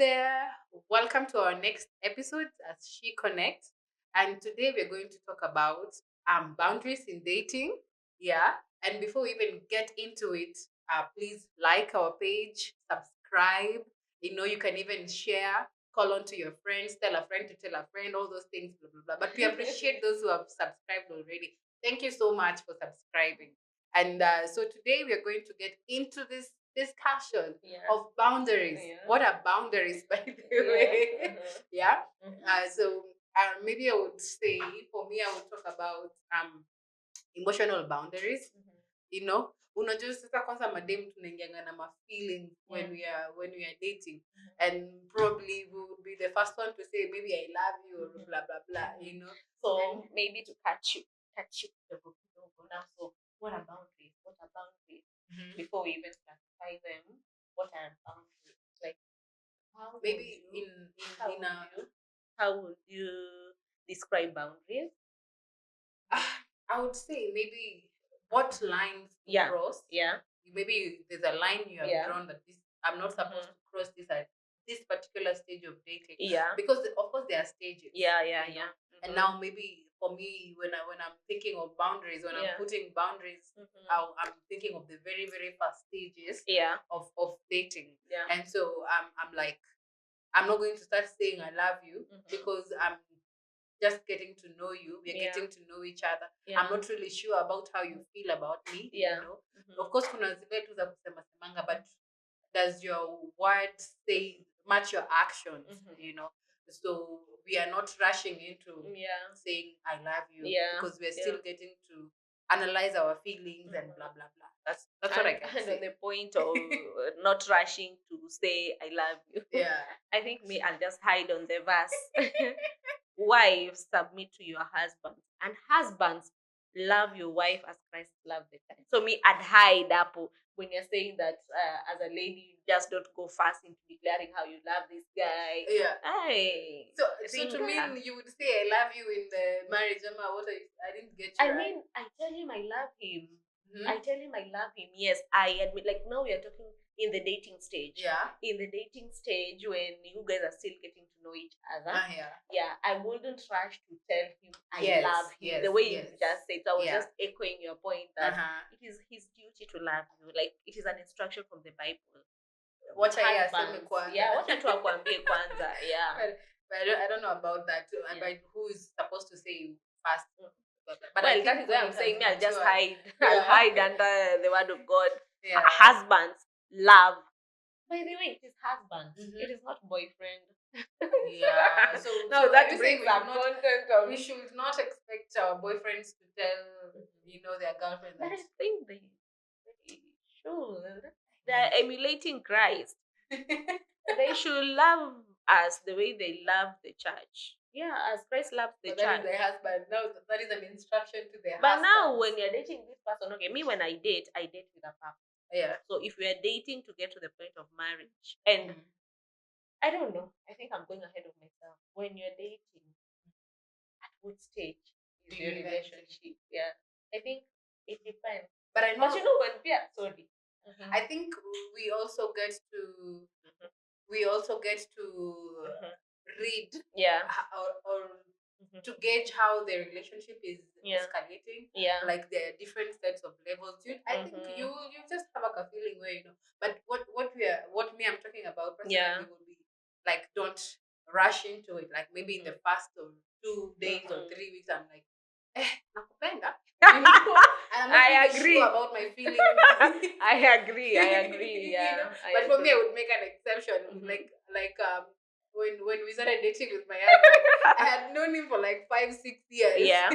there. Welcome to our next episode as She Connects. And today we're going to talk about boundaries in dating. Yeah. And before we even get into it, please like our page, subscribe. You can even share, call on to your friends, tell a friend to tell a friend, all those things, blah, blah, blah. But we appreciate those who have subscribed already. Thank you so much for subscribing. And so today we are going to get into this discussion of boundaries. Yeah. What are boundaries, by the way? Yeah. So maybe I would say, for me, I would talk about emotional boundaries. You know, unajua sasa kwanza madem tunaingianga na ma feelings when we are dating, and probably we would be the first one to say maybe I love you or blah blah blah. So maybe to catch you kidogo now. So what are boundaries? What are boundaries? Before we even classify them, what are boundaries? Like how Maybe would you, how in would a you how would you describe boundaries? I would say maybe what lines to Yeah. cross. Yeah. Maybe there's a line you have Yeah. drawn that this I'm not supposed to cross this at this particular stage of dating. Yeah. Because of course there are stages. Yeah. And now maybe for me when I'm thinking of boundaries, when I'm Yeah. putting boundaries, I'm thinking of the very, very first stages Yeah. of dating. Yeah. And so I'm like, I'm not going to start saying I love you because I'm just getting to know you. We're getting to know each other. I'm not really sure about how you feel about me. Yeah. Of course, kuna zile tu za kusema semanga, but does your word say match your actions? So we are not rushing into saying I love you because we're still getting to analyze our feelings and blah blah blah. That's what I can And say. on the point of not rushing to say I love you. Yeah. I think me, I'll just hide on the verse. Wives, submit to your husbands, and husbands, love your wife as Christ loved the church. So me, I'd hide up when you're saying that as a lady, you just don't go fast into declaring how you love this guy. Yeah. Hey. So to mean you would say I love you in the marriage, Emma, what I didn't get you. I right. mean, I tell him I love him. I tell him I love him. Yes, I admit. Like now we are talking in the dating stage. Yeah. In the dating stage when you guys are still getting to know each other. Yeah. Yeah, I wouldn't rush to tell him I Yes, love him. yes, The way yes. you just said. So I was Yeah. just echoing your point that it is his duty to love you. Like it is an instruction from the Bible. Wacha yeye aseme Husbands. kwanza. Yeah, wacha tu akwambie kwanza. Yeah. But I don't know about that. About who is supposed to say first. But Well, I think that is why I'm God saying me, has I'll just matured. hide. I'll hide under the word of God. Yeah. Husbands love. By the way, it is husbands. It is not boyfriend. Yeah. So no, that you brings saying up content of. we should not expect our boyfriends to tell their girlfriends But that. I think they should. They're emulating Christ. They should love us the way they love the church. Yeah, as Christ loves the But church. that is the husband. Now that is an instruction to the But husband. now when you're dating this person, okay, me when I date with a purpose. Yeah. So if we are dating to get to the point of marriage, and I don't know, I think I'm going ahead of myself. When you're dating, at what stage is your relationship? Yeah, I think it depends. But I know. But you know when we are sorry. I think we also get to read or to gauge how the relationship is escalating. Yeah. Like there are different sets of levels. I think you just have like a feeling where But what me I'm talking about personally would be like don't rush into it. Like maybe in the first 2 days or 3 weeks, I'm like, nakupenda. And I'm not I really agree sure about my feelings. I agree. Yeah. But for me, I would make an exception. Like when we started dating with my husband, I had known him for like 5-6 years. Yeah.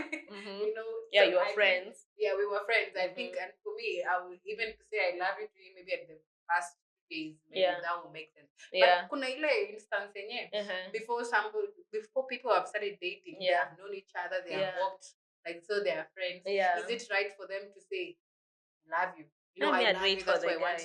Yeah, so you were friends. Yeah, we were friends. I think, and for me, I would even say I love you to him maybe at the first days. Maybe that will make sense. Yeah. But kuna ile instance yenye before people have started dating, they have known each other, they have walked, like so they are friends. Yeah. Is it right for them to say love you? I'd wait for the guy.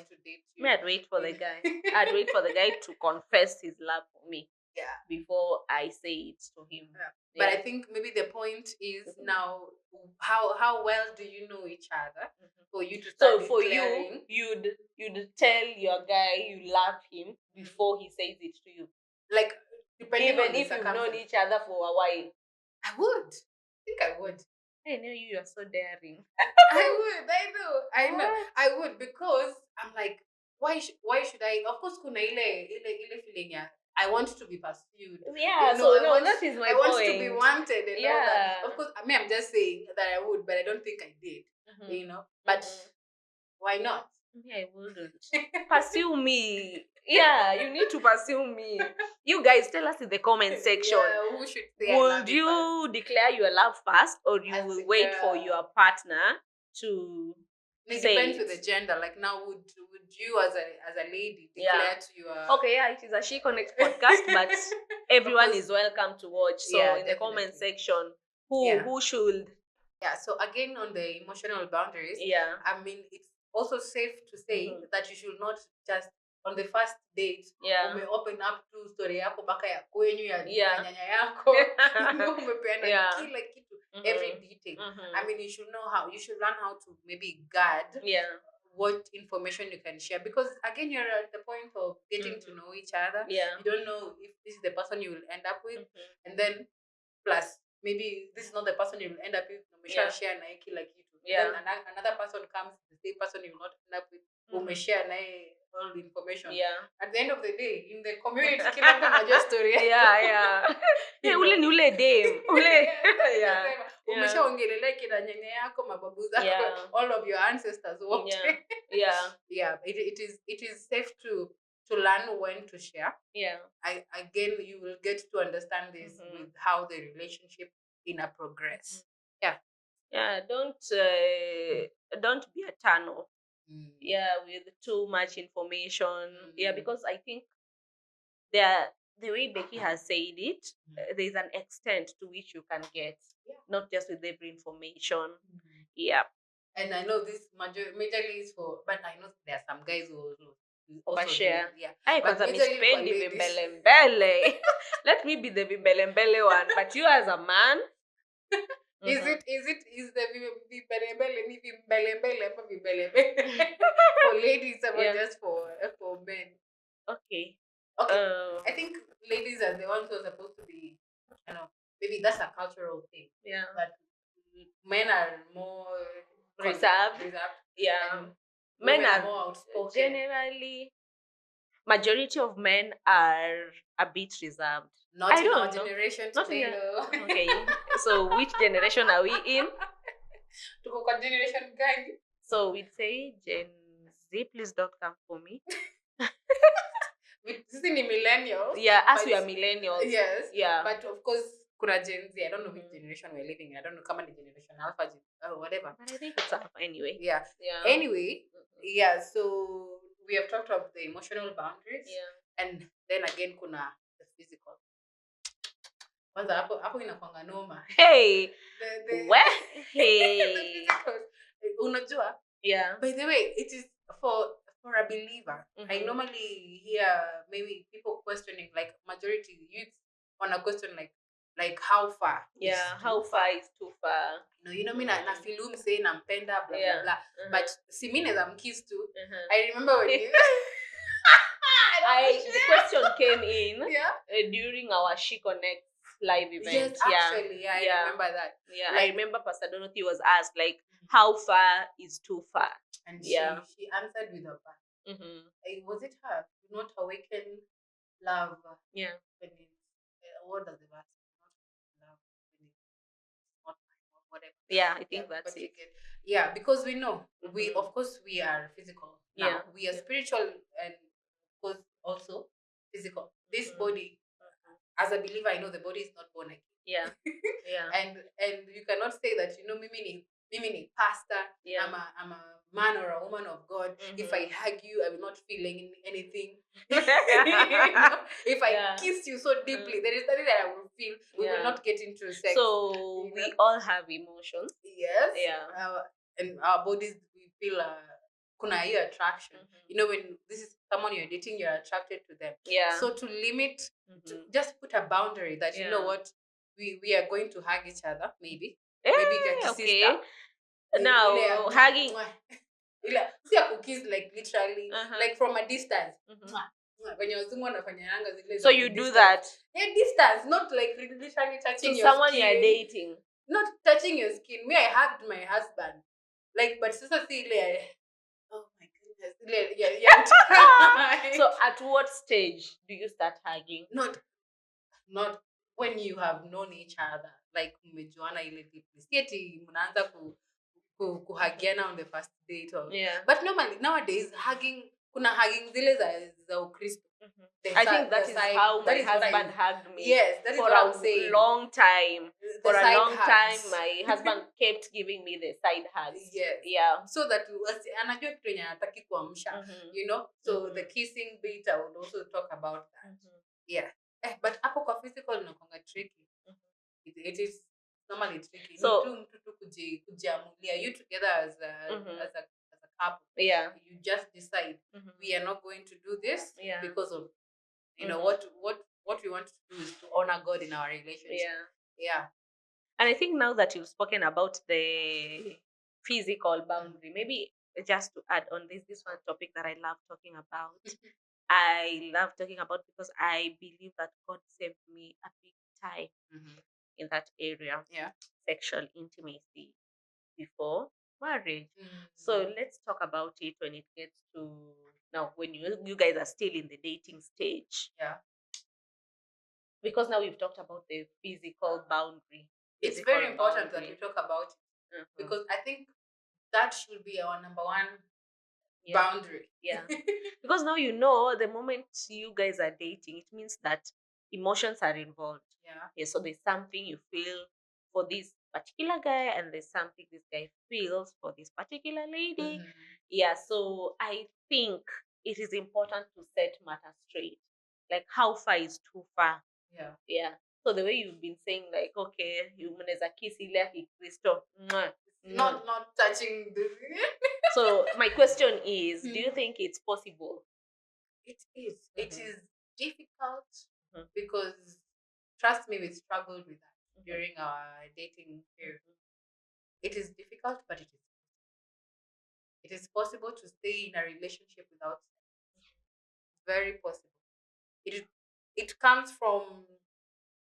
I'd wait for the guy. I'd wait for the guy to confess his love for me. Yeah. before I say it to him. Yeah. But I Yeah. think maybe the point is Mhm. now how well do you know each other Mhm. for you to So start for declaring? you'd tell your guy you love him before he says it to you, Like depending on even the if you've known circumstance. each other for a while. I would. I think I would. I know you are so daring. I would. I know. What? I would because I'm like, why should I? Of course, kuna ile feeling ya I want to be pursued. Yeah, so I no, want that is my I want to be point. wanted and all that. Yeah. Of course, I mean I'm just saying that I would, but I don't think I did. But why not? Yeah, I wouldn't. Pursue me. Yeah, you need to pursue me. You guys tell us in the comment section. Yeah, who should say I love Would you first? you declare your love first, or you As will a wait for girl. your partner to It say depends it? with the gender. Like now, would you as a lady Yeah. declare to your Okay, yeah, it is a She Connect podcast, but everyone course. is welcome to watch. So Yeah, in the comment definitely. section, Yeah. who should? Yeah. So again, on the emotional boundaries, Yeah. I mean, it's also safe to say Mhm. that you should not just on the first date Yeah. open up to story yako mpaka ya kwenyu ya Yeah. nyanya yako umepeana Yeah. kila kitu, every detail. Mhm. I mean, you should learn how to maybe guard Yeah. what information you can share, because again you're at the point of getting to know each other. Yeah. You don't know if this is the person you will end up with, Mhm. and then plus maybe this is not the person you will end up with. Yeah. Share naye kila kitu. Yeah. Then another person comes, the same person you will not end up with. Umeshare naye all the information. Yeah. At the end of the day, in the community, kila mtu anajua story yako. Yeah. You Ule ni ule dem. Ule. Yeah. Umeshaongelelea kina nyanya yako, mababu zako, Yeah. all of your ancestors wote. Yeah. Yeah, it is safe to learn when to share. Yeah. Again, you will get to understand this with how the relationship in a progress. Yeah, don't be a tunnel. Yeah, with too much information. Yeah, because I think the way Becky has said it, there's an extent to which you can get, not just with every information. Yeah. And I know this majorly is for, but I know there are some guys who also Overshare. do, yeah. Ay, But kwanza majorly for mispendi ladies. vimbelembele. Let me be the vimbelembele one, but you as a man. Is the vimbelembele ni vimbelembele ama vimbelembele for ladies or just for men? Okay. I think ladies are the ones who are supposed to be, maybe that's a cultural thing. Yeah. But men are more reserved. Yeah. Men are more outspoken. Generally, majority of men are a bit reserved. Not I in don't our know. generation Not today, in though. Okay. So which generation are we in? Tuko kwa generation gani? So we'd say Gen Z, please don't come for me. This is millennials. Yeah, as we are millennials. Yes. Yeah. But of course, kuna Gen Z. I don't know which generation we're living in. I don't know, come on, generation Alpha, whatever. But I think it's Alpha anyway. Yeah. Anyway, yeah. So we have talked about the emotional boundaries. Yeah. And then again, kuna the physical. Kwanza hapo inakuanga noma. Hey. The physical. Unajua? Yeah. By the way, it is for a believer. I normally hear maybe people questioning, like majority youths on a question like how far. Yeah, how far is too far? You know me na film say nampenda blah blah blah. But si mimi naweza mkiss too. I remember when you the question came in during our She Connect live event. Yes, actually, I remember that. Yeah, I remember Pastor Dorothy was asked, like, how far is too far? And she answered with a verse. Was it her? Do not awaken love. Yeah. What does the verse? Not love. Not whatever. Yeah, I think that's it. Yeah, because we know of course we are physical. Now, we are spiritual and of course also physical. This body, as a believer, I know the body is not born again. Yeah. Yeah. And you cannot say that, mimi ni pastor. Yeah. I'm a man or a woman of God. If I hug you, I will not feel anything. If I kiss you so deeply, there is nothing that I will feel. We will not get into sex. So we all have emotions. Yes. Yeah. And our bodies, we feel kuna hiyo attraction. Mhm. You know, when this is someone you're dating, you're attracted to them. Yeah. So to limit, to Mhm. just put a boundary that you know Yeah. what, we are going to hug each other, maybe Eh, kaki okay. sister. Now, Ile ya hugging. ile si ya kukiss like literally, Uh-huh. like from a distance. Mhm. Wenye wazungu wanafanyanga zile So za you do distance. that Yeah, distance, not like literally touching to your someone skin. you're dating. Not touching your skin. Me, I hugged my husband. Like, but sasa si ile, oh my goodness. Ile, yeah. So at what stage do you start hugging? Not when you have known each other. Like, mmejuana ile deeply. Si eti mnaanza kuhagiana on the first date. Or, Yeah. but normally, nowadays, kuna hugging zile za Ukristo. Mhm. The I think that the is side- how that my is what husband hugged me. Yes, that is For what I'm a saying. long time. The For a side long time, hugs. my husband kept giving me the side hugs. Yes. Yeah. So that anajua kitu yenye anataki kuamsha. Mhm. You know? So Mhm. the kissing bit, I would also talk about that. Mhm. Yeah. But hapo kwa physical inakuanga tricky. Mhm. It is normally tricky. So- Ni tu mtu tu kujiamulia. You together as Mhm. as a couple. Yeah. You just decide Mhm. we are not going to do this Yeah. because of you know Mhm. what we want to do is to honor God in our relationship. Yeah. Yeah. And I think now that you've spoken about the physical boundary, maybe just to add on this one topic that I love talking about. I love talking about because I believe that God saved me a big time Mhm. in that area. Yeah. Sexual intimacy before marriage. Mm. So let's talk about it when it gets to now when you guys are still in the dating stage. Yeah. Because now we've talked about the physical boundary. It's physical very important that boundary. we talk about it Mhm. because I think that should be our number one Yeah. boundary. Yeah. Because now you know the moment you guys are dating, it means that emotions are involved. Yeah. Yeah, so there's something you feel for this particular guy, and there's something this guy feels for this particular lady. Mhm. Yeah, so I think it is important to set matters straight. Like how far is too far? Yeah. Yeah. So the way you've been saying, like, okay, you mnaweza kiss ile ya Kikristo. Mwah, mwah. Not touching the So my question is, do you think it's possible? It is. It Mhm. is difficult Mhm. because trust me, we struggled with that Mhm. during our dating period. It is difficult, but it is possible to stay in a relationship without sex. Very possible. It comes from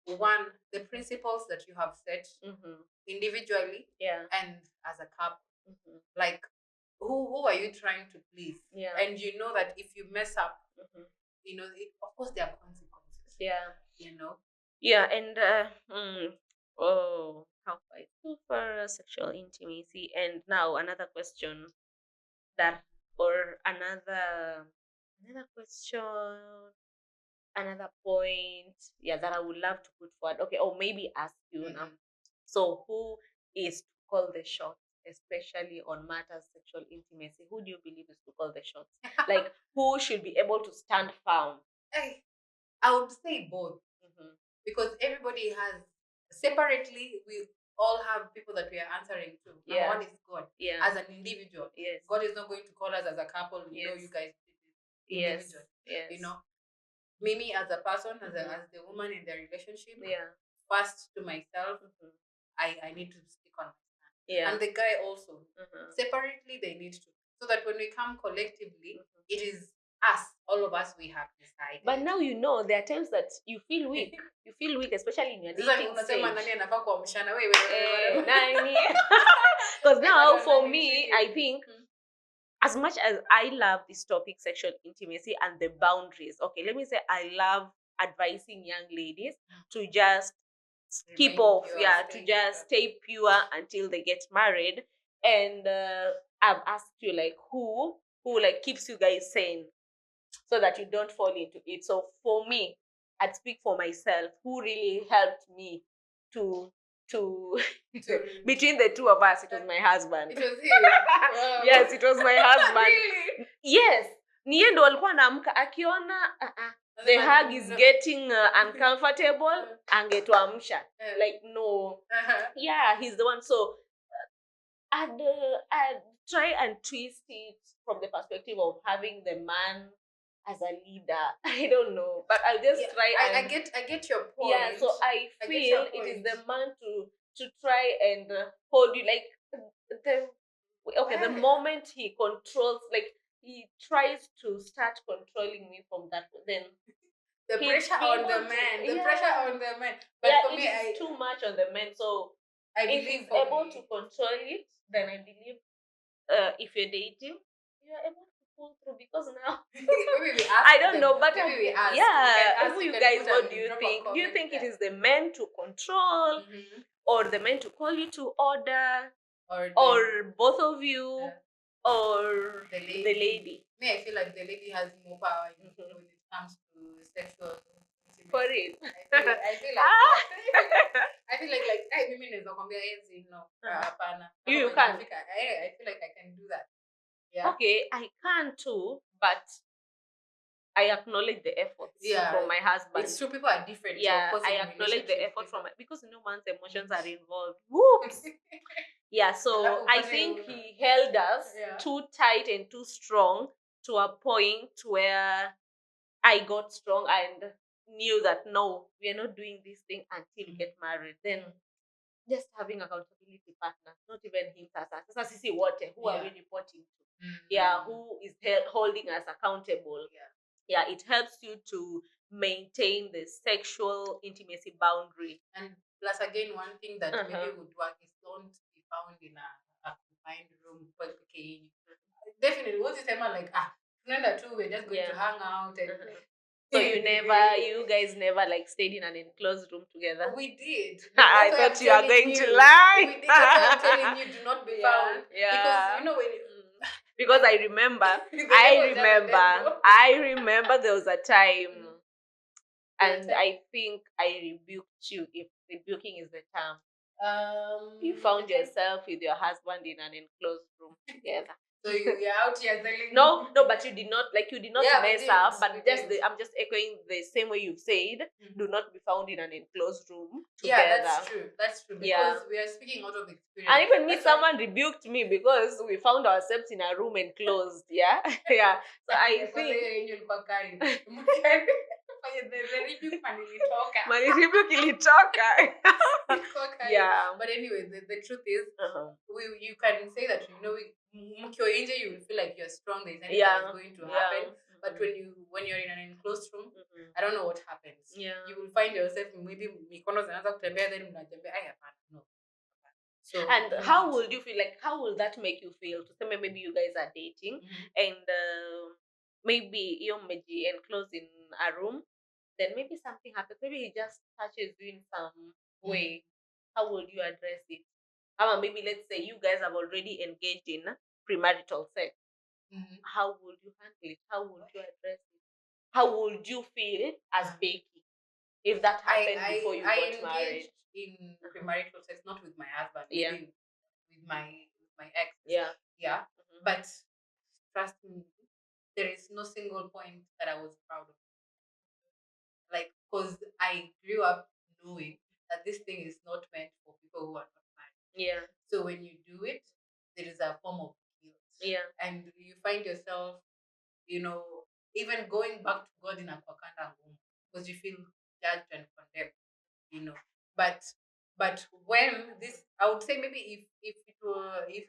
one, the principles that you have set Mhm. individually Yeah. and as a couple. Mhm. Like who are you trying to please? Yeah. And you know that if you mess up, Mhm. you know, of course there are consequences. Yeah. You know? Yeah, and how far is too far sexual intimacy? And now another question that, or another question, another point, yeah, that I would love to put forward. Okay, or maybe ask you now. Mhm. So who is to call the shots, especially on matters sexual intimacy? Who do you believe is to call the shots? Like who should be able to stand firm? I would say both Mhm. because everybody has separately. We all have people that we are answering to. Number Yeah. one is God Yeah. as an individual. Yes. God is not going to call us as a couple. You know, Yes. you guys did this Yes. individual. Yes. You know, Mimi as a person, as Mhm. as the woman in the relationship, Yeah. first to myself, Mhm. I need to stick on my stand. Yeah. And the guy also. Mhm. Separately, they need to. So that when we come collectively, Mhm. it is us, all of us, we have decided. But now you know there are times that you feel weak. You feel weak, especially in your Sasa dating unasema nani stage. anafaa kuamshana wewe Nani? Because now Like, for nani me, tricky? I think as much as I love this topic, sexual intimacy and the boundaries, okay, let me say I love advising young ladies to just keep Remain off, pure, yeah, stay to just stay pure until they get married. And I've asked you like who like keeps you guys sane so that you don't fall into it. So for me, I'd speak for myself, who really helped me to between the two of us, it was my husband. It was him. Wow. Yes, it was my husband. Really? Yes, niye ndo alikuwa anaamka akiona the hug is getting uncomfortable, angetuamsha like no. Yeah, he's the one. So I'd try and twist it from the perspective of having the man as a leader. I don't know, but I'll just Yeah, try I and get your point. yeah. So I I get feel your it is point. the man to try and hold you like the okay. The Yeah. moment he controls, like he tries to start controlling me from that, then The he'd pressure be on able the to man. The pressure yeah on the man. But yeah. for It me, is too much on the men. So I if believe he's for able to me. control it, then I believe if you're dating, you're able to pull through because now Maybe we ask I don't them. know, but Maybe we ask. yeah, We can ask. who You you can guys, put what do and you drop a think? Do you comment think it there. is the men to control, or the men to call you to order, or both of you, or the the lady? Me, I feel like the lady has more power when it comes to sexual intimacy. For real. I feel like I feel like hey, mimi naweza kwambia hizi no. Hapana. You Kama can. inafika, I feel like I can do that. Yeah. Okay, I can too, but I acknowledge the efforts from my husband. It's true, people are different. So Yeah, of course, I in acknowledge the relationships, effort from because no man's emotions are Mm. involved. Whoops. Yeah, so Alafu I upate think u- he held us Yeah. too tight and too strong to a point where I got strong and knew that no, we are not doing this thing until we get married. Then just having accountability partners, not even him as us. Sasa sisi wote, who are we reporting to? Yeah, who is holding us accountable? Yeah, it helps you to maintain the sexual intimacy boundary. And plus, again, one thing that maybe Uh-huh. would work is don't be found in a confined room. Okay, definitely. What's the time like? Tunaenda too. We're just going to hang out and. So you guys never like stayed in an enclosed room together? We did. I That's why thought I'm you are telling going to lie. We did. That's why I'm telling you, do not be found. Yeah. Because you know when you, because I remember, The devil is just the devil. I remember there was a time, and time. I think I rebuked you, if rebuking is the term. You found yourself with your husband in an enclosed room together. So you're out here telling No, but you did not Yeah, we mess did, up. But we just did. I'm just echoing the same way you've said. Do not be found in an enclosed room Yeah, together. that's true. That's true. Because Yeah. we are speaking out of experience. And even me, That's why- someone rebuked me because we found ourselves in a room enclosed. Yeah, yeah. So I think my rebuke ilitoka. Yeah. But anyway, the truth is, you can say that mkiwa nje, you will feel like you're strong. There's anything that is going to happen. But when you're in an enclosed room, I don't know what happens. Yeah. You will find yourself maybe mikono zinaanza kutembea, then mnatembea. Hapana, no. So and how would you feel? Like, how will that make you feel? To say maybe you guys are dating and maybe you're enclosed in a room, then maybe something happens. Maybe he just touches you in some way. How would you address it? Maybe let's say you guys have already engaged in premarital sex. How would you handle it? How would you address it? How would you feel as Becky if that happened before you got married? In premarital sex, not with my husband, Yeah. maybe with my ex. Yeah. Yeah. But trust me, there is no single point that I was proud of. Like, because I grew up knowing that this thing is not meant for people who are not married. Yeah. So when you do it, there is a form of guilt. Yeah. And you find yourself, even going back to God in a kwakanda ngumu, because you feel judged and condemned. But when this, I would say maybe if it were if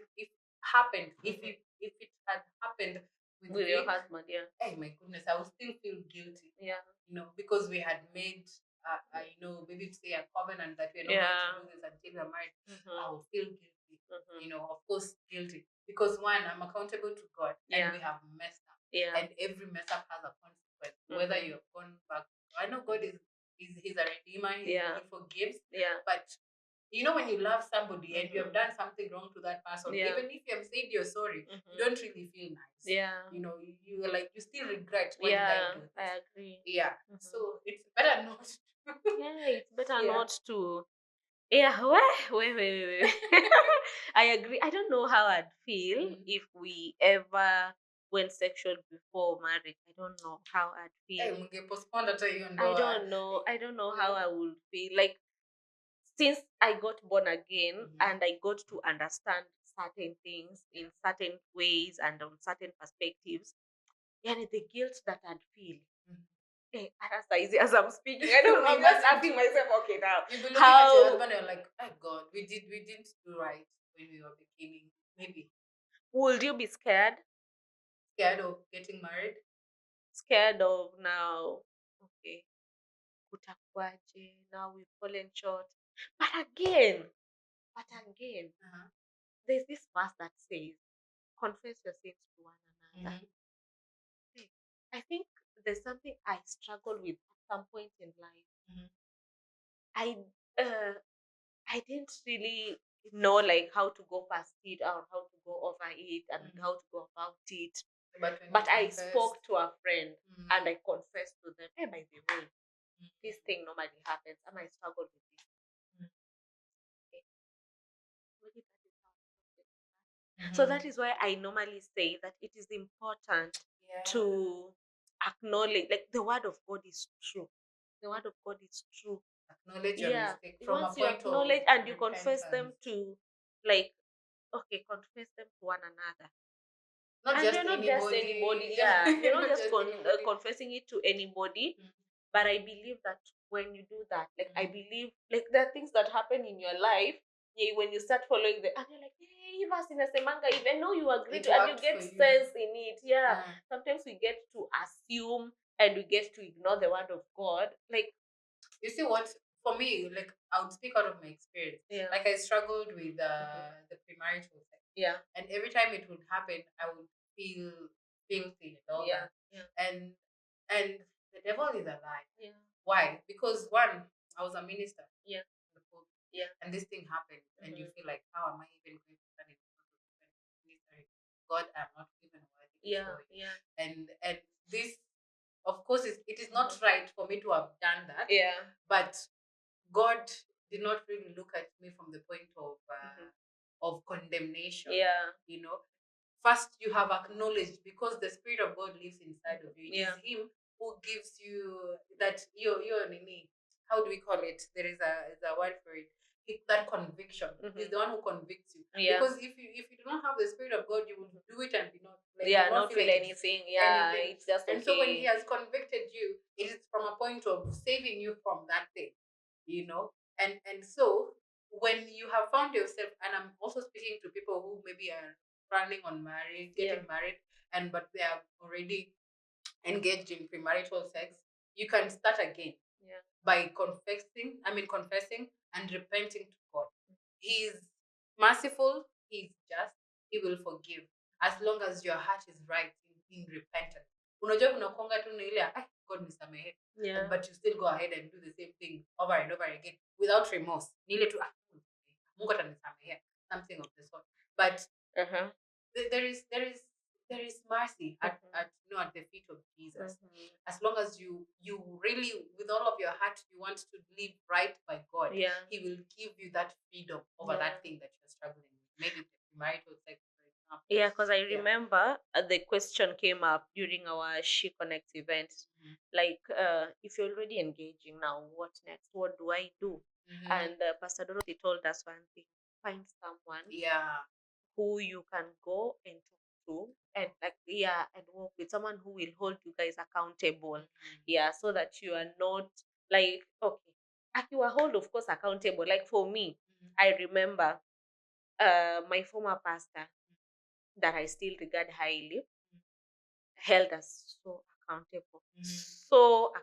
happened, if it had happened with your husband, yeah. Hey, my goodness, I would still feel guilty. Yeah. Because we had made maybe say a covenant that we're not going to do this until we're married. I would feel guilty. Of course guilty. Because one, I'm accountable to God and we have messed up. Yeah. And every mess up has a consequence. Whether you've gone back. I know God he's a redeemer, he forgives. Yeah. But when you love somebody and you have done something wrong to that person, even if you have said you're sorry, you don't really feel nice. Yeah. You still regret why did I do this? I agree. Yeah. So it's better not to. Yeah, it's better not to. Yeah, wait. I agree. I don't know how I'd feel if we ever went sexual before marriage. I don't know how I'd feel. I don't know. I don't know how I would feel. Like, since I got born again Mhm. and I got to understand certain things in certain ways and on certain perspectives, and the guilt that I'd feel. Mhm. Hey, as I'm speaking, I don't know. I'm just Imagine asking myself, okay, now you'll be looking at your how husband and you're like, oh God, we didn't do right when we were beginning. Maybe would you be scared? scared of getting married. Scared of now? Okay, kutakuaje? Now we've fallen short. But again, Uh-huh. there's this verse that says, "Confess your sins to one another." Mhm. Hey, I think there's something I struggle with at some point in life. Mhm. I uh, I didn't really know like how to go past it or how to go over it and Mhm. how to go about it. But when But you I confess, spoke to a friend mhm. and I confessed to them, hey, by the way, Mhm. this thing normally happens and I struggled with this. Mhm. Okay. Maybe that is how I process that. So Mhm. that is why I normally say that it is important Yeah. to acknowledge, like the word of God is true. The word of God is true. Acknowledge your Yeah. mistake from a Once you point of acknowledge and you confess them repentance. to, like, okay, confess them to one another. Not And just you're not just anybody. anybody, Yeah. yeah. You're not Not just just anybody. confessing it to anybody. Mhm. But I believe that when you do that, like, I Mhm. believe, like, there are things that happen in your life, yeah, when you start following the, and you're like, hey, verse inasemanga, even though you agree It to, and you worked for get you. sense in it. Yeah. Uh, Sometimes we get to assume and we get to ignore the word of God. Like, you see what? For me, like I would speak out of my experience. yeah. Like I struggled with Mhm. the premarital sex, Yeah. and every time it would happen, I would feel filthy and all Yeah. that. Yeah. And the devil is a lie. Yeah. Why? Because one, I was a minister. Yeah. in the pulpit, Yeah. And this thing happened, and you Mhm. feel like, how am I even going to stand in front of you and minister? God, I'm not even worthy Yeah. before you. Yeah. And this, of course, it is not right for me to have done that. Yeah. But God did not really look at me from the point Mhm. of condemnation. Yeah. You know, first you have acknowledged, because the Spirit of God lives inside of you. It Yeah. is Him who gives you that your nini. How do we call it? There is a word for it. That conviction. He's Mhm. the one who convicts you. Yeah. Because if you do not have the Spirit of God, you will do it and be not like you Yeah. will not Not feel feel like it's anything. Yeah. anything. It's just And so when He okay. has convicted you, it is from a point of saving you from that thing. You know, and so when you have found yourself, and I'm also speaking to people who maybe are planning on marriage, Yeah. getting married, and but they are already engaged in premarital sex, you can start again Yeah. by confessing and repenting to God. He is merciful, He is just, He will forgive as long as your heart is right in repentance. Unajua kunakuanga tu na ile God nisamehe, Yeah. but you still go ahead and do the same thing over and over again without remorse. Ni ile tu Mungu atanisamehea, something of the sort. But Uh-huh. there is mercy at at the feet of Jesus. As long as you really, with all of your heart, you want to live right by God, Yeah. He will give you that freedom over Yeah. that thing that you're struggling with. Maybe the marital sex, for example. Yeah, because I Yeah. remember the question came up during our She Connect event. Mhm. Like, if you're already engaging now, what next? What do I do? Mhm. And Pastor Dorothy told us one thing: find someone Yeah. who you can go and talk to, and like, yeah, and work with someone who will hold you guys accountable. Mhm. Yeah, so that you are not like, okay, you are hold, of course, accountable. Like for me, Mhm. I remember my former pastor that I still regard highly held us so accountable. Mhm. So,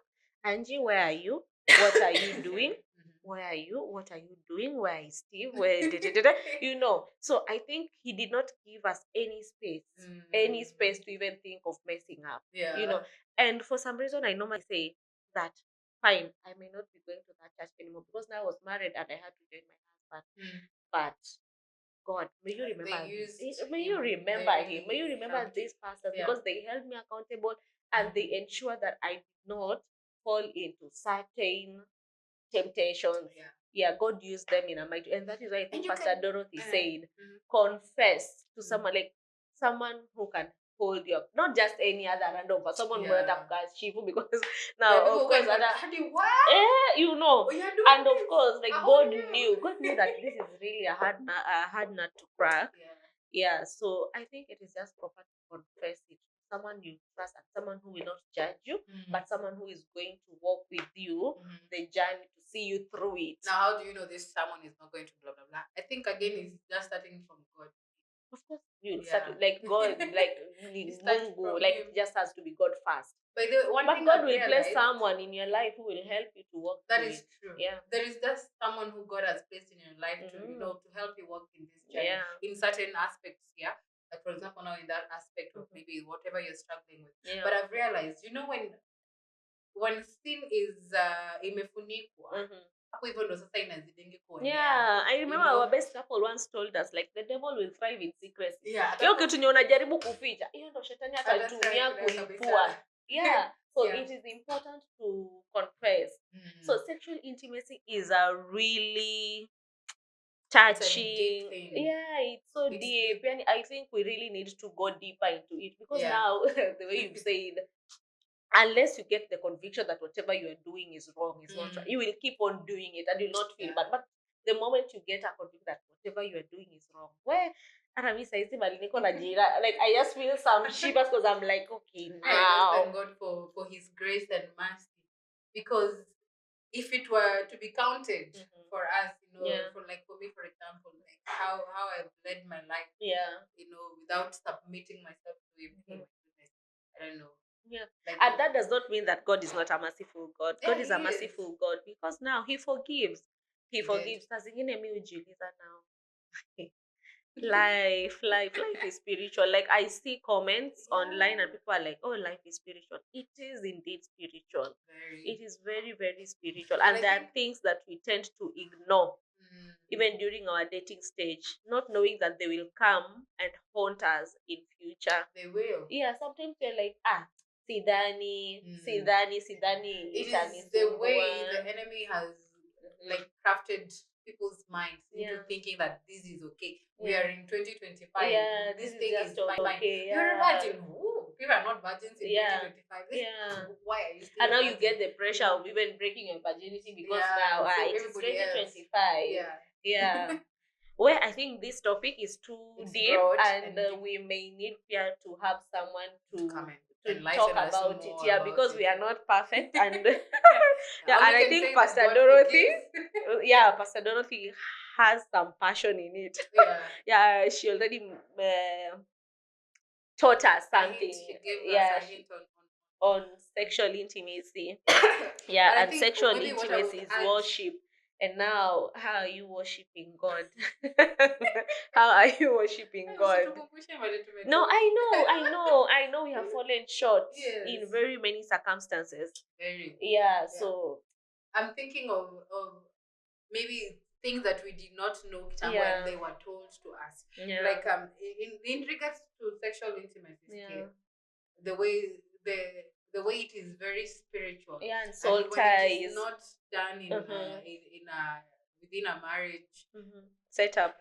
Angie, where are you? What are you doing? Mhm. Where are you? What are you doing? Where is Steve? Where da, da, da, da. You know? So I think he did not give us any space to even think of messing up. Yeah. You know, and for some reason, I normally say that fine, I may not be going to that church anymore because now I was married and I had to join my husband. Mm. But God, may you remember They used may you him. They remember him. May you really remember helped these you. pastors Yeah. because they held me accountable and they ensure that I did not fall into certain temptations. Yeah. Yeah, God used them in a mighty, and that is why I And think you Pastor can Dorothy said, Mhm. confess to Mhm. someone, like someone who can hold your, not just any other random person, someone Yeah. shifu, because Yeah, now people of course went, other, what? you know, Oh, you're doing and of this? course, like How God knew? knew that this is really a hard nut to crack. Yeah. Yeah, so I think it is just proper to confess it to someone you trust, and someone who will not judge you, but someone who is going to walk with you the journey, to see you through it. Now, how do you know this someone is not going to blah blah blah? I think again it's just starting from God. Of course, you'll Yeah. start like God, like It starts Mungu, from like him. it just has to be God first. But the one But thing God I've will place realized, someone in your life who will help you to walk that through is it. true. Yeah. There is just someone who God has placed in your life to, you know, to help you walk in this journey Yeah. in certain aspects. Yeah. Like for example, now in that aspect of maybe whatever you're struggling with. Yeah. But I've realized, you know, when sin is imefunikwa, hapo hivyo ndo sasa inazidingi kuonea. Yeah, I remember You know? our best couple once told us like the devil will thrive in secrecy. Yeah, Hiyo kitu nye unajaribu kuficha, hiyo ndo shetani atatumia kabisa. kuipua. Yeah. So Yeah. it is important to confess. So sexual intimacy is a really touching. thing. Yeah, it's so It's deep. And I think we really need to go deeper into it, because Yeah. now the way you've said, unless you get the conviction that whatever you are doing is wrong, is not right, you will keep on doing it and you'll not feel bad. But the moment you get a conviction that whatever you are doing is wrong, where hata mimi saizi mali niko na jira, like I just feel some shivers, because I'm like, okay, I just now. thank God for His grace and mercy, because if it were to be counted for us, you know, for me, for example, like how I've led my life, you know, without submitting myself to Him, oh my goodness, I don't know. Yeah. Like, And that does not mean that God is not a merciful God. Yeah, God is He a is. merciful God, because now He forgives. He He forgives. did. Saa zingine mi hujiuliza now. Life is spiritual. Like I see comments online and people are like, oh, life is spiritual. It is indeed spiritual. Very. It is very, very spiritual. And there are things that we tend to ignore, even during our dating stage, not knowing that they will come and haunt us in future. They will. Yeah, sometimes you're like, sidani. It is the way the enemy has like crafted people's minds into thinking that this is okay. We are in 2025. Yeah, this this thing is is just fine. okay. You're a virgin. Ooh, people are not virgins in 2025. Why are you still? And now you get the pressure of even breaking your virginity, because now it is 2025. Yeah. Well, I think this topic is too deep, and we may need to have someone to talk about it. Yeah, because we are not perfect, and and I think Pastor Dorothy, Pastor Dorothy has some passion in it. Yeah, she already taught us something. On sexual intimacy. Yeah, and sexual intimacy is worship. And now, how are you worshiping God? How are you worshiping God? No, I know we have fallen short in very many circumstances. Very. Yeah, so I'm thinking of maybe things that we did not know when they were told to us. Like in regards to sexual intimacy, the way it is very spiritual. Yeah, and soul ties. It is not done in within a marriage setup.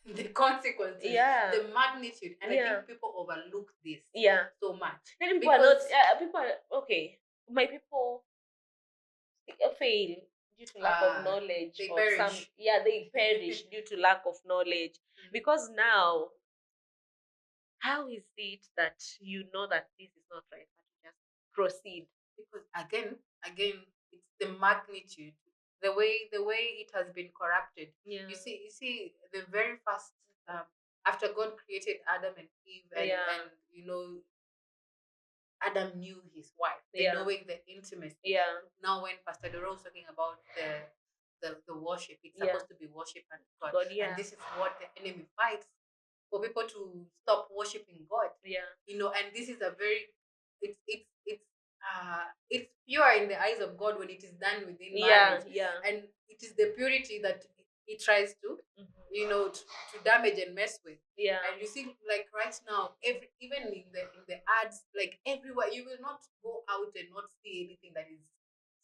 The consequences, the magnitude, and I think people overlook this so much. And people are not okay. My people fail due to lack of knowledge. They perish. They perish due to lack of knowledge. Because now, how is it that you know that this is not right, but you just proceed? Because again, it's the magnitude, the way it has been corrupted. You see, the very first after God created Adam and Eve, and you know, Adam knew his wife, knowing the intimacy. Now, when Pastor Doro was talking about the worship, it's supposed to be worship and God, and this is what the enemy fights for people to stop worshiping God. You know, and this is a very it's pure in the eyes of God when it is done within marriage. And it is the purity that he tries to you know to damage and mess with. And you see, like right now, even in the ads, like everywhere, you will not go out and not see anything that is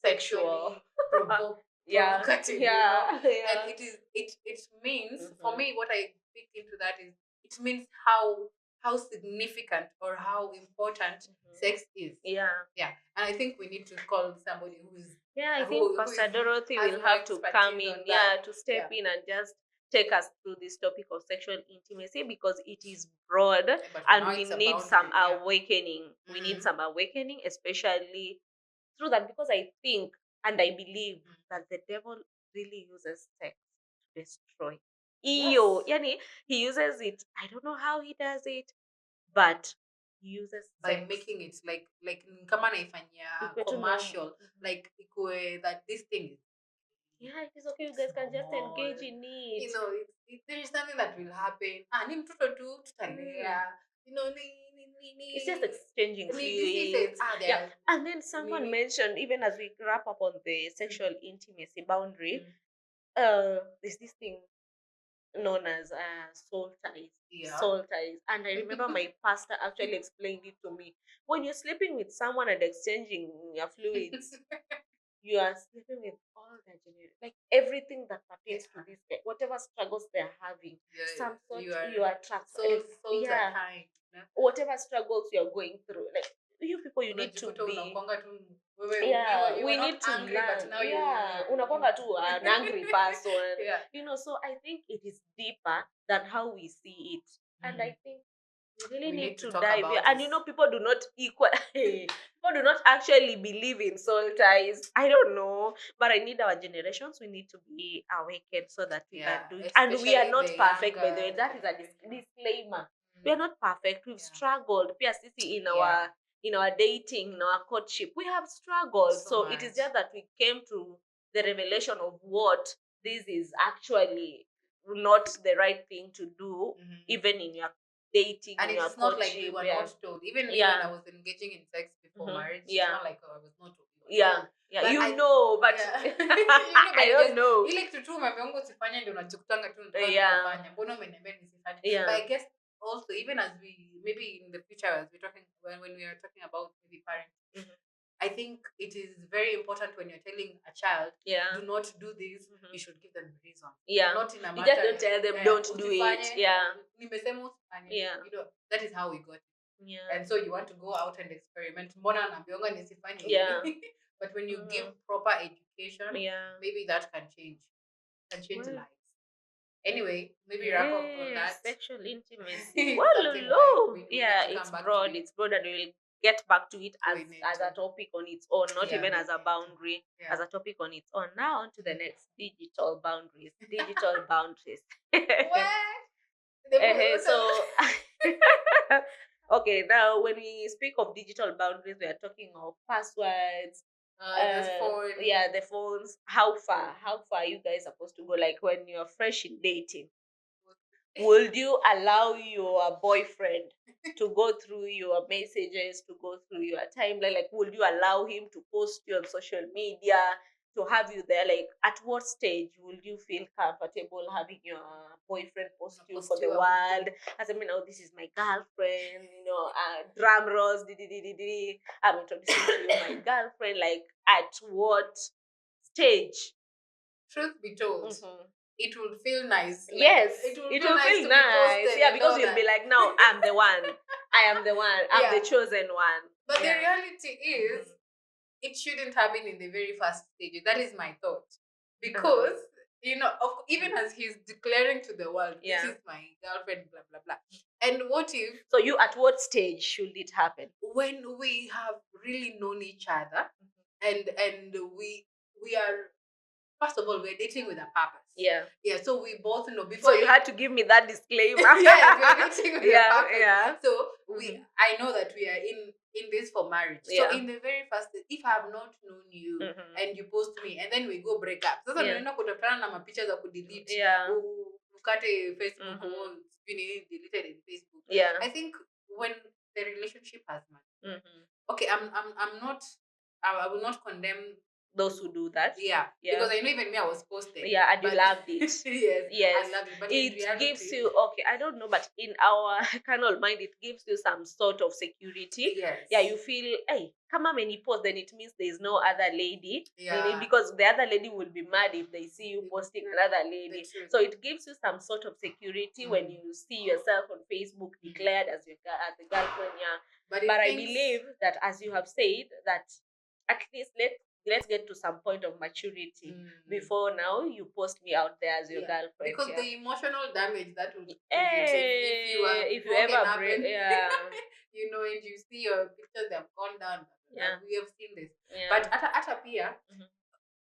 sexually provocative. You know? And it means for me, what I picked into that is it means how how significant or how important sex is. Yeah. And I think we need to call somebody who's Yeah, I who- think who Pastor is- Dorothy has will more have to come expertise in, on that. to step Yeah. in and just take us through this topic of sexual intimacy, because it is broad But and now we it's a need some boundary, yeah. awakening. We need Mhm. some awakening, especially through that, because I think and I believe that the devil really uses sex to destroy. Iyo, Yes. yani, he uses it. I don't know how he does it, but he uses By sex. making it like kama naifanyia Ikwe tu commercial, normal. like ikue that this thing is Yeah, it is okay. You guys can just normal. engage in it. You know, there is nothing that will happen. Ni mtoto tu tutalea. You know, It's just exchanging diseases. fluids. There Yeah. are- And then someone mentioned, even as we wrap up on the sexual intimacy boundary, there's this thing known as soul ties. Yeah. Soul ties. And I remember my pastor actually explained it to me. When you're sleeping with someone and exchanging your fluids, you are sleeping with all their generations, like everything that pertains to this guy, whatever struggles they're having, some sort you are trapped. Souls Yeah. are tying. Whatever struggles you're going through, like you people, you need to Unajikuta be. unakuanga tu wewe Yeah, you we are not need to angry, but learn. now Yeah, you unakwanga tu an angry person. Yeah. You know, so I think it is deeper than how we see it, and I think we really need to talk dive about in. And this. you know, people do not people do not actually believe in soul ties. I don't know, but I need our generations. We need to be awakened so that we can do it. And we are especially not the perfect, by the way. younger That is a generation. disclaimer. We are not perfect. We've struggled. Pia sisi Yeah. in our dating, in our courtship, we have struggled. So So it is much. just that we came to the revelation of what this is actually not the right thing to do, even in your dating, And in your it's not like we courtship. were Yeah. not told. Even me Yeah. when I was engaging in sex before marriage, Yeah. it's not like I was not told. Yeah. Yeah, But you know, but I don't know. Ile kitu tu umeambiwa usifanye ndio unajikutanga tu ndio Yeah. unafanya. Mbona umeniambia nisifanye? Yeah. But I guess also even as we maybe in the future as we're talking when we are talking about maybe parenting, I think it is very important when you're telling a child, Yeah. do not do this, you should give them a reason. Yeah. Not in a You matter. just don't tell them don't do it. Usifanye, Yeah. nimesema usifanye. Yeah. You know, that is how we got it. Yeah. And so you want to go out and experiment. Mbona naambiwanga nisifanye? Yeah. But when you give proper education, Yeah. maybe that can change. Lives. Anyway, maybe wrap up on that. Sexual intimacy. Something Well, we yeah, need to it's come back broad. to it. It's broad, and we'll get back to it We need as a to. topic on its own, not Yeah, even we as a need to. boundary, Yeah. as a topic on its own. Now on to the next, digital boundaries. Digital boundaries. What? So okay, now when we speak of digital boundaries, we are talking of passwords. The phones. How far are you guys supposed to go? Like when you're fresh in dating, would you allow your boyfriend to go through your messages, to go through your timeline? Like, would you allow him to post you on social media, to have you there? Like, at what stage would you feel comfortable having your boyfriend post you for the world? As I mean, oh, this is my girlfriend, drum rolls, I'm introducing to you my girlfriend. Like, at what stage? Truth be told, it will feel nice. Like, yes, it will feel to nice. Be yeah, because you'll be like, no, I'm the one. I am the one. I'm the chosen one. But the reality is, it shouldn't happen in the very first stages. That is my thought. Because, even as he's declaring to the world, this is my girlfriend, blah, blah, blah. And what if... So you, at what stage should it happen? When we have really known each other, and we are... First of all, we're dating with a purpose. Yeah. So we both know before. So you had to give me that disclaimer. Yes, we're dating with a purpose. Yeah. So I know that we are in this for marriage. So in the very first, if I have not known you and you post me and then we go break up. Sasa unaenda kutafutana na mapicha za kudelete. Ukate Facebook deleted in Facebook. Yeah. I think when the relationship has matured. Okay, I will not condemn those who do that. Yeah. Yeah. Because I know even me, I was posted. Yeah, and you but- loved it. Yes. Yes. I love it. But in It reality, gives you, okay, I don't know, but in our carnal mind, it gives you some sort of security. Yes. Yeah, you feel, hey, come on, any post, then it means there's no other lady. Yeah. Because the other lady will be mad if they see you posting another lady. The truth. So it gives you some sort of security when you see yourself on Facebook declared as your as the girlfriend. Yeah. But, But I believe that, as you have said, that at least let's get to some point of maturity before now you post me out there as your girlfriend. Because yeah. the emotional damage that would Hey, if you ever break, yeah. you know, and you see your pictures have gone down. Yeah. We have seen this. Yeah. But at appear, Mhm.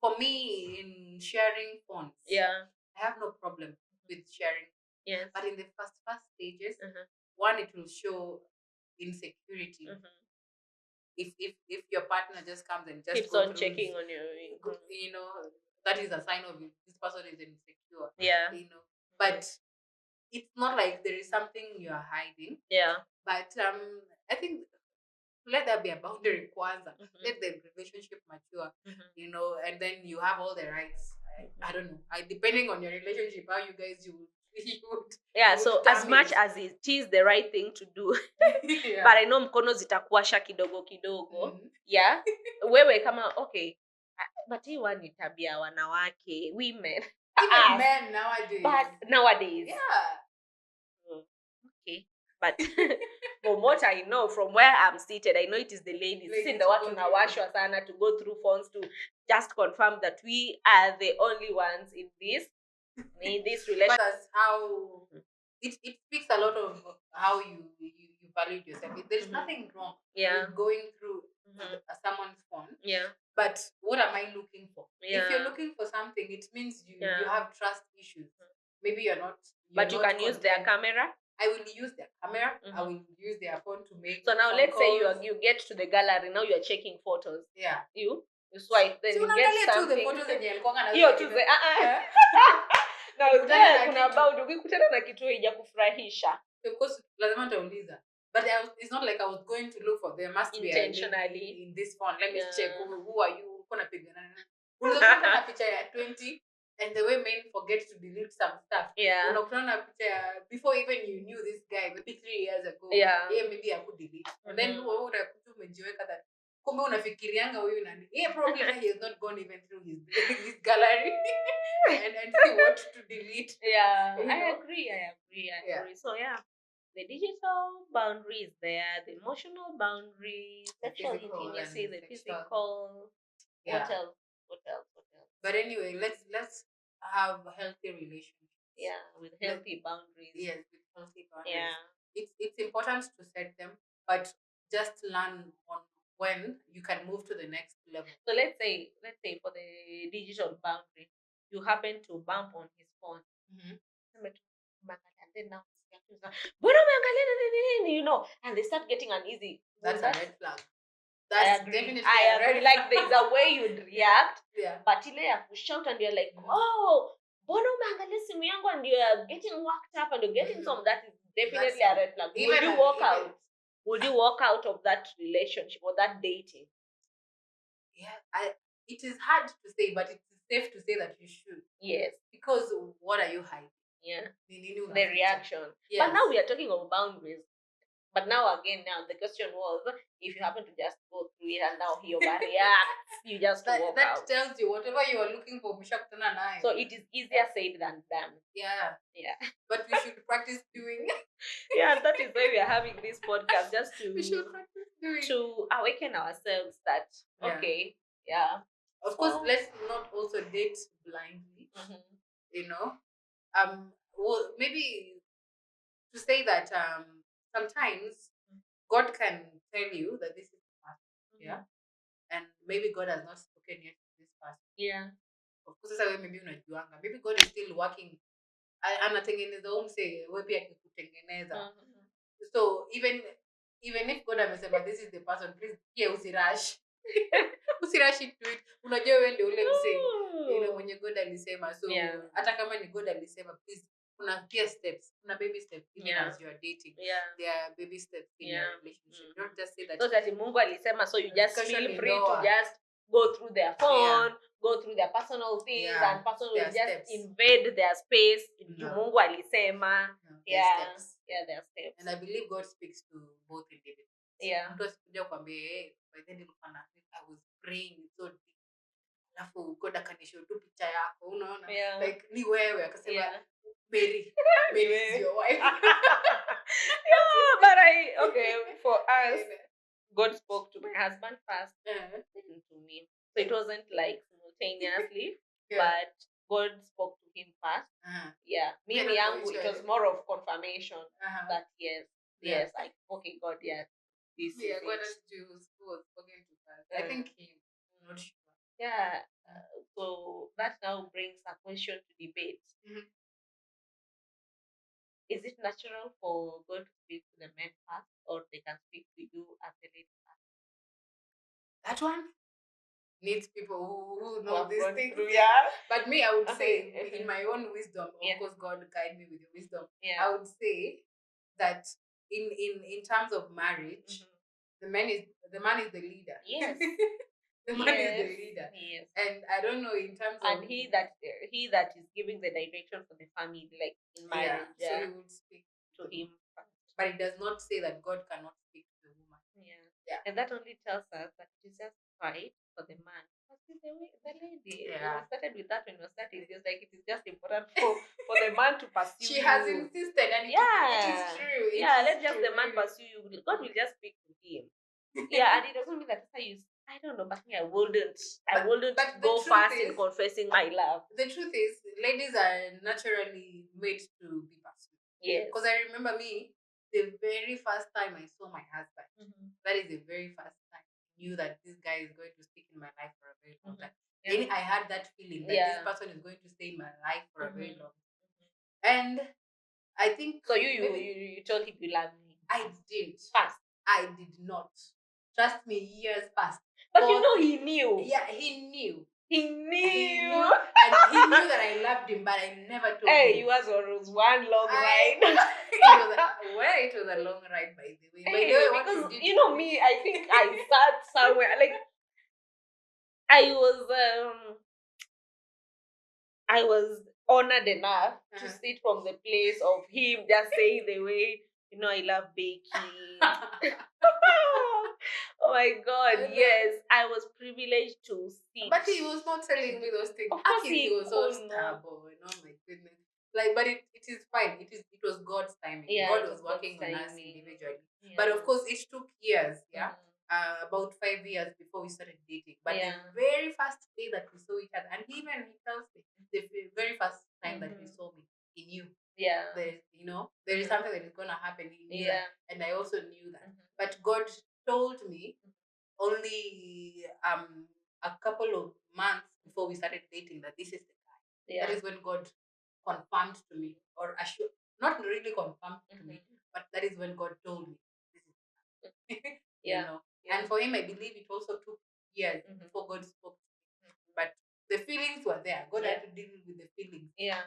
for me in sharing phones, Yeah. I have no problem with sharing. Yes. But in the first stages, Mhm. one, it will show insecurity. Mhm. If your partner just comes and just Keeps go on through checking on you. you know, that is a sign of this person is insecure. Yeah. You know, but it's not like there is something you are hiding. Yeah. But I think let there be a boundary kwanza. Mhm. Let the relationship mature. Mhm. You know, and then you have all the rights. I don't know. Depending on your relationship, how you guys you would. Yeah, you so would as much damage. as it is the right thing to do, Yeah. but I know mkono zitakuasha kidogo kidogo. Mhm. Yeah. Wewe kama okay. But hii ni tabia ya wanawake, women. Even men nowadays. But nowadays. Yeah. Okay. But from what I know, from where I'm seated, I know it is the ladies. Ladies Sisi ndo to watu go tunawashwa sana to go through phones to just confirm that we are the only ones in this relationship. But that's how it speaks a lot of how you value yourself. There's nothing wrong Yeah. with going through Mhm. someone's phone. Yeah. But what am I looking for? Yeah. If you're looking for something, it means you Yeah. have trust issues. Maybe you're not. But you not can use their content. camera. I will use their camera. I Mhm. will use their phone to make. So now phone let's say calls. you get to the gallery. Now you're checking photos. Yeah. You swipe, then Si you get unaangalia tu the something. photos zenye alikuwa anazo Hiyo tu kina- ze- na Ukikutana na kuna kitu. bound ukikutana na kitu haijakufurahisha Of course, lazima nitauliza. But it's not like I was going to look for. There must be a intentionally. link in this phone. Let me Yeah. check. Who are you? Uko napigana. Unakutana na picha ya 20 and the way men forget to delete some stuff. Yeah. Unakutana na picha ya before even you knew this guy maybe 3 years ago. Yeah. Maybe I could delete. And then Mhm. wewe unakuta umejiweka that kumbe unafikirianga huyu nani. Probably he has not gone even through his gallery and see what to delete. Yeah, You I know? agree. Yeah. Agree. So yeah, the digital boundary is there, the emotional boundary, The sexual physical intimacy, and the sexual. physical. Yeah. What else? What else? But anyway, let's have healthy relationships. Yeah, with healthy boundaries. Yes, with healthy boundaries. Yeah. It's important to set them, but just learn on when you can move to the next level. So let's say for the digital boundary, you happen to bump on his phone. Mhm. And then now "Mbona umeangalia nini?" and they start getting uneasy. That's Will a that- red flag. I That's agree. definitely I a agree. red Like there's a way you'd react, Yeah. but ile ya shout and you're like, Mhm. oh, mbona umeangalia simu yangu and you're getting worked up and you're getting some. That is definitely That's a red flag. even Would you an- walk even- out? Would you walk out of that relationship or that dating? Yeah, it is hard to say, but it's safe to say that you should. Yes. Because what are you hiding? Yeah. Ni nini The unaficha? reaction. Yes. But now we are talking of boundaries. But now the question was if you happen to just go through it and now he overreacts, you just walk that out. tells you whatever you are looking for, umeshakutana nayo. So it is easier said than done. Yeah. Yeah. But we should practice doing. Yeah, that is why we are having this podcast, just We should practice doing. to awaken ourselves that Yeah. okay, yeah. Of course, let's not also date blindly. Mhm. You know, well, maybe to say that sometimes God can tell you that this is the path, yeah, and maybe God has not spoken yet to this person. Yeah. Of course, sasa wewe maybe unajuanga, maybe God is still working. Anatengeneza umse wewe pia akikutengeneza. Mhm. So even if God amesema this is the person, please pia usirush. Usirush into it. Unajua wewe ndio ule msee ile mwenye God alisema. So Yeah. hata kama ni God alisema, please kuna pia steps. Kuna baby steps even Yeah. as you are dating. Yeah. There are baby steps in Yeah. your relationship. Don't just say that So that Mungu alisema, so you just Discussion feel in free to ndoa. just go through their Yeah. phone, go through their personal things, Yeah, and person will their just steps. invade their space. No. Mungu alisema. No, their Yeah, steps. yeah, their steps. And I believe God speaks to both individuals. Yeah. Mtu asikuja kwambie, by then nilikuwa na I was praying so deep. Alafu God akanishow tu picha yako, unaona? Yeah. Like ni wewe akasema Yeah. Mary is your wife. Yeah, but for us, God spoke to my husband first, then to me. So it wasn't like simultaneously, but God spoke to him first. Yeah, mimi yangu, it was more of confirmation that yes, okay, God, yes, this is God it. has Jews who was spoken to first. I think he, not sure. Yeah, so that now brings a question to debate. Is it natural for God to speak to the men first, or they can speak to you as the lady first? That one needs people who know have these gone things. through, yeah. But me, I would say, in my own wisdom, of Yeah. course, God guide me with your wisdom. Yeah. I would say that in terms of marriage, the man is the leader. Yes. The man is the leader. Yes. And I don't know in terms of And he that is giving the direction for the family, like in marriage. So he would speak to him first. But it does not say that God cannot speak to the woman. Yeah. And that only tells us that it is just right for the man. Because the lady. Yeah. We started with that when we started. It's like it is just important for the man to pursue She you. has insisted, and it is true. Let just the man pursue you. God will just speak to him. Yeah, and it doesn't mean that I don't know, but me, I wouldn't but go fast in confessing my love. The truth is, ladies are naturally made to be pursued. Yes. Because I remember me, the very first time I saw my husband, that is the very first time I knew that this guy is going to stick in my life for a very long time. Then I had that feeling that this person is going to stay in my life for a very long time. And I think so you told him you love me. I didn't. Fast. I did not. Trust me, years passed. But he knew. Yeah, he knew. He knew. And he knew that I loved him, but I never told him. Hey, yours was one long ride. It was a long ride, by the way. Hey, because you know me, I think I sat somewhere like I was honored enough to sit from the place of him just saying the way, I love baking. Oh my God, yes. I was privileged to sit. But he was not telling me those things. Of course he was so stubborn. Oh my goodness. But it is fine. It was God's timing. Yeah, God was working on us individually. Yeah. But of course it took years, about 5 years before we started dating. But the very first day that we saw each other, and he tells me the very first time that he saw me, he knew. Yeah. There is something that is gonna happen. He knew that. And I also knew that. But God told me only a couple of months before we started dating that this is the guy. That is when God confirmed to me, or assured, not really confirmed to me, but that is when God told me this is the guy. And for him, I believe it also took years before God spoke to me. But the feelings were there. God had to deal with the feelings. Yeah.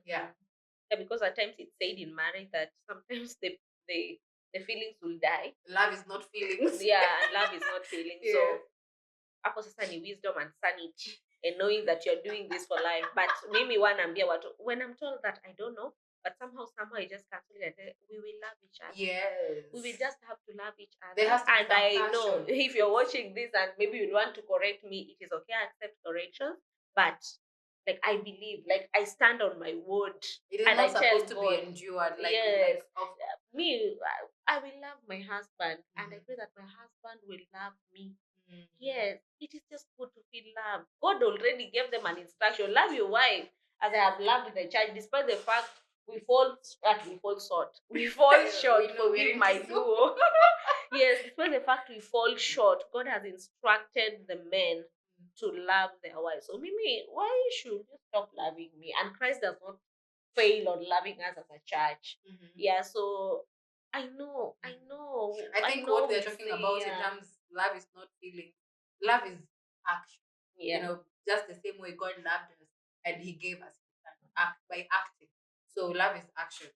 Yeah, because at times it's said in marriage that sometimes the feelings will die. Love is not feelings. Love is not feelings. So hapo sasa ni wisdom and sanity and knowing that you're doing this for life. But mimi wanaambia watu, when I'm told that, I don't know, but somehow I just cancel it. We will love each other. Yes. We will just have to love each other. There has to be and I know if you're watching this and maybe you want to correct me, it is okay. I accept corrections, but like I believe, like I stand on my word. It is and not I tell supposed to be endured. Me, I will love my husband, and I pray that my husband will love me. Yes, it is just good to feel love. God already gave them an instruction. Love your wife as I have loved the church, despite the fact we fall short. We fall short. Forgive my duo. Yes, despite the fact we fall short, God has instructed the men to love their wives. So Mimi, why should you stop loving me? And Christ does not fail on loving us as a church. Yeah, so I know. I think what they're talking about in terms, love is not feeling. Love is action. Just the same way God loved us and He gave us by acting. So love is action.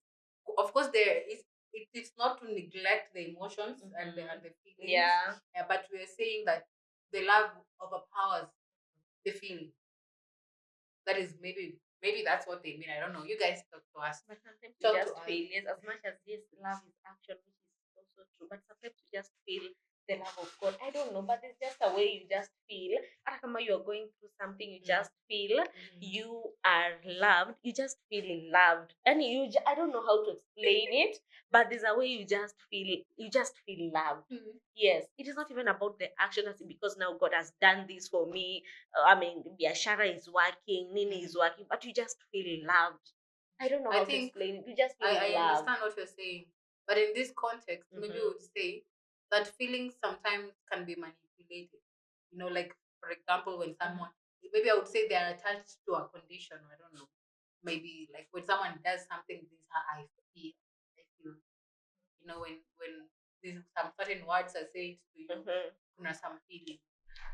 Of course, it is not to neglect the emotions and the feelings. But we are saying that the love overpowers the feeling. That is maybe that's what they mean. I don't know. You guys talk to us. But sometimes you Talk to just us. feel, yes, as much as yes, love is action, which is also true, but sometimes you just feel the love of God. I don't know, but it's just a way you just feel. Hata kama you're going through something, you just feel you are loved. You just feel loved, and I don't know how to explain it, but there's a way you just feel loved. Yes, it is not even about the action as in because now God has done this for me. I mean, biashara is working, Nini is working, but you just feel loved. I don't know I how to think explain it. You just feel I loved. understand what you're saying, but in this context, maybe we would say that feelings sometimes can be manipulated. You know, like for example, when someone, maybe I would say they are attached to a condition. I don't know. Maybe like when someone does something, this is how I feel. You know, when these some certain words are said to you, you know, some feeling.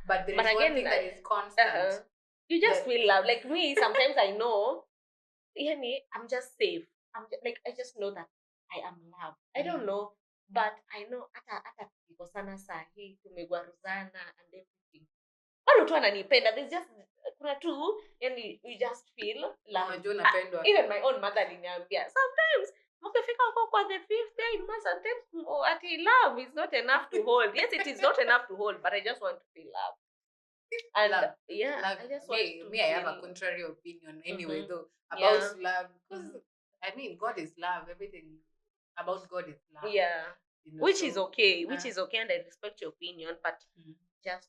But there But is one again, thing that is constant. you just that- feel loved. Like me, sometimes I know, I'm just safe. I just know that I am loved. I don't know, but I know hata tukikosana saa hii tumegwaruzana and everything. Bado tu ananipenda. There's just kuna tu, yani you just feel loved. Unajua unapendwa. Even my own mother aliniambia sometimes ukifika huko kwa the fifth day, sometimes ati love is not enough to hold. Yes, it is not enough to hold, but I just want to feel love. And Love. I just want to I have a feel. contrary opinion anyway, though, Yeah. about love. Because I mean, God is love. Everything about God is love. Yeah. You know, Which is so, okay. Which is okay, and I respect your opinion, but just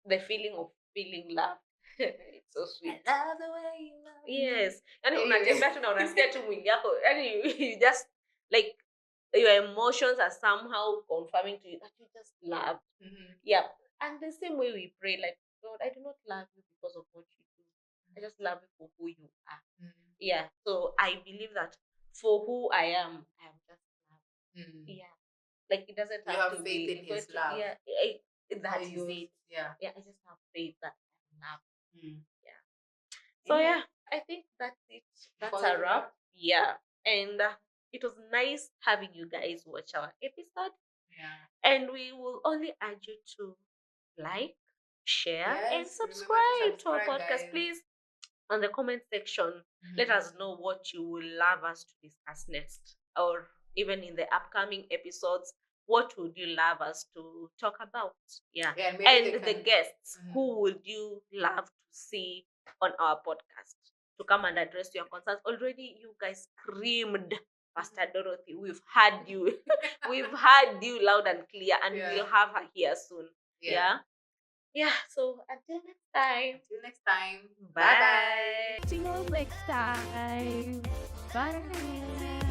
the feeling of feeling love. It's so sweet. I love the way you love. Yes. Yani Anyway. unatembea tu na unasikia tu mwili yako. Yani you just like your emotions are somehow confirming to you that you just love. Yeah. And the same way we pray, like, God, I do not love you because of what you do. I just love you for who you are. Yeah. So I believe that for who I am just loved. Yeah. Like it doesn't You have have to faith be in His love. Yeah. That is it. Yeah. Yeah. I just have faith that I'm loved. Yeah. So yeah, I think that's it. That's a For wrap. Yeah. And it was nice having you guys watch our episode. Yeah. And we will only urge you to like, share, and Yes, subscribe to our subscribe, podcast. guys. Please, on the comment section, let us know what you would love us to discuss next. Or even in the upcoming episodes, what would you love us to talk about? Yeah. Yeah, maybe And they the can- guests, who would you love to see on our podcast to come and address your concerns? Already, you guys screamed, Pastor Dorothy. We've had you. We've had you loud and clear, and we'll have her here soon. Yeah. Yeah. So until next time. Until next time. Bye. Bye. See you next time. Bye.